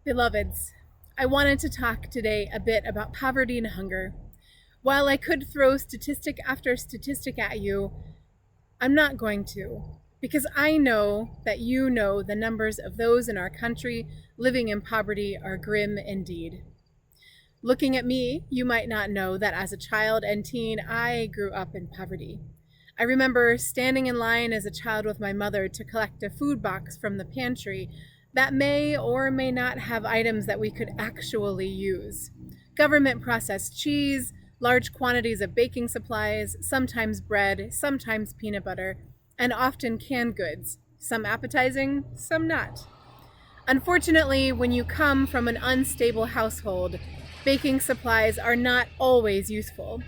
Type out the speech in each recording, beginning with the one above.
Beloveds, I wanted to talk today a bit about poverty and hunger. While I could throw statistic after statistic at you, I'm not going to, because I know that you know the numbers of those in our country living in poverty are grim indeed. Looking at me, you might not know that as a child and teen, I grew up in poverty. I remember standing in line as a child with my mother to collect a food box from the pantry that may or may not have items that we could actually use. Government processed cheese, large quantities of baking supplies, sometimes bread, sometimes peanut butter, and often canned goods, some appetizing, some not. Unfortunately, when you come from an unstable household, baking supplies are not always useful.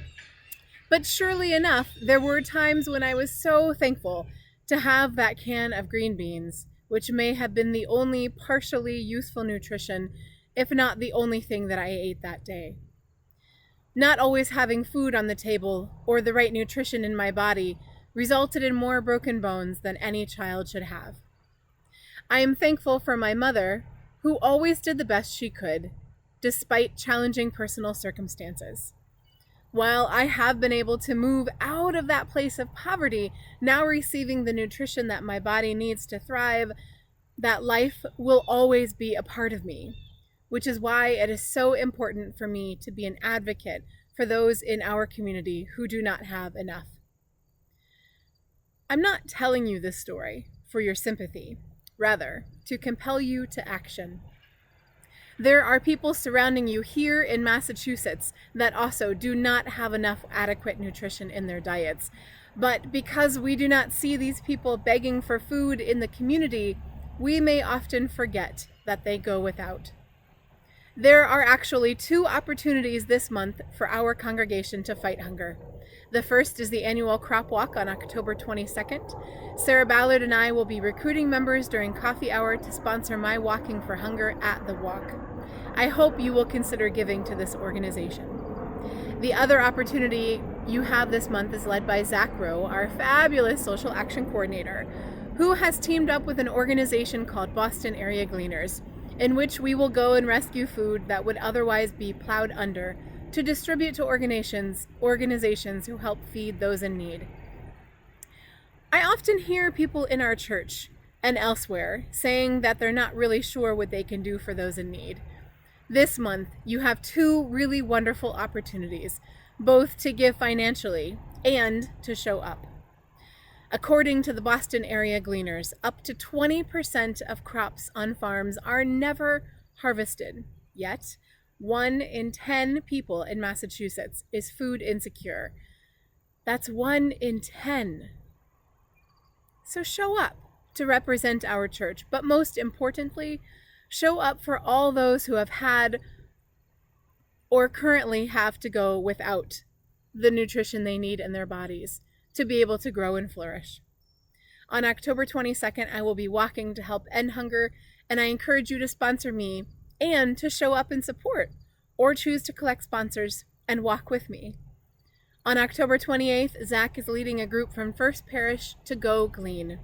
But surely enough, there were times when I was so thankful to have that can of green beans, which may have been the only partially useful nutrition, if not the only thing that I ate that day. Not always having food on the table or the right nutrition in my body resulted in more broken bones than any child should have. I am thankful for my mother, who always did the best she could, despite challenging personal circumstances. While I have been able to move out of that place of poverty, now receiving the nutrition that my body needs to thrive, that life will always be a part of me, which is why it is so important for me to be an advocate for those in our community who do not have enough. I'm not telling you this story for your sympathy, rather, to compel you to action. There are people surrounding you here in Massachusetts that also do not have enough adequate nutrition in their diets. But because we do not see these people begging for food in the community, we may often forget that they go without. There are actually 2 opportunities this month for our congregation to fight hunger. The first is the annual crop walk on October 22nd. Sarah Ballard and I will be recruiting members during coffee hour to sponsor my Walking for Hunger at the walk. I hope you will consider giving to this organization. The other opportunity you have this month is led by Zach Rowe, our fabulous social action coordinator, who has teamed up with an organization called Boston Area Gleaners, in which we will go and rescue food that would otherwise be plowed under to distribute to organizations who help feed those in need. I often hear people in our church and elsewhere saying that they're not really sure what they can do for those in need. This month, you have 2 really wonderful opportunities, both to give financially and to show up. According to the Boston Area Gleaners, up to 20% of crops on farms are never harvested. Yet, 1 in 10 people in Massachusetts is food insecure. That's 1 in 10. So show up to represent our church, but most importantly, show up for all those who have had or currently have to go without the nutrition they need in their bodies to be able to grow and flourish. On October 22nd, I will be walking to help end hunger, and I encourage you to sponsor me and to show up and support, or choose to collect sponsors and walk with me. On October 28th, Zach is leading a group from First Parish to go glean.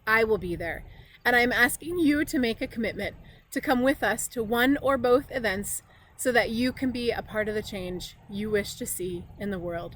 I will be there, and I'm asking you to make a commitment to come with us to one or both events so that you can be a part of the change you wish to see in the world.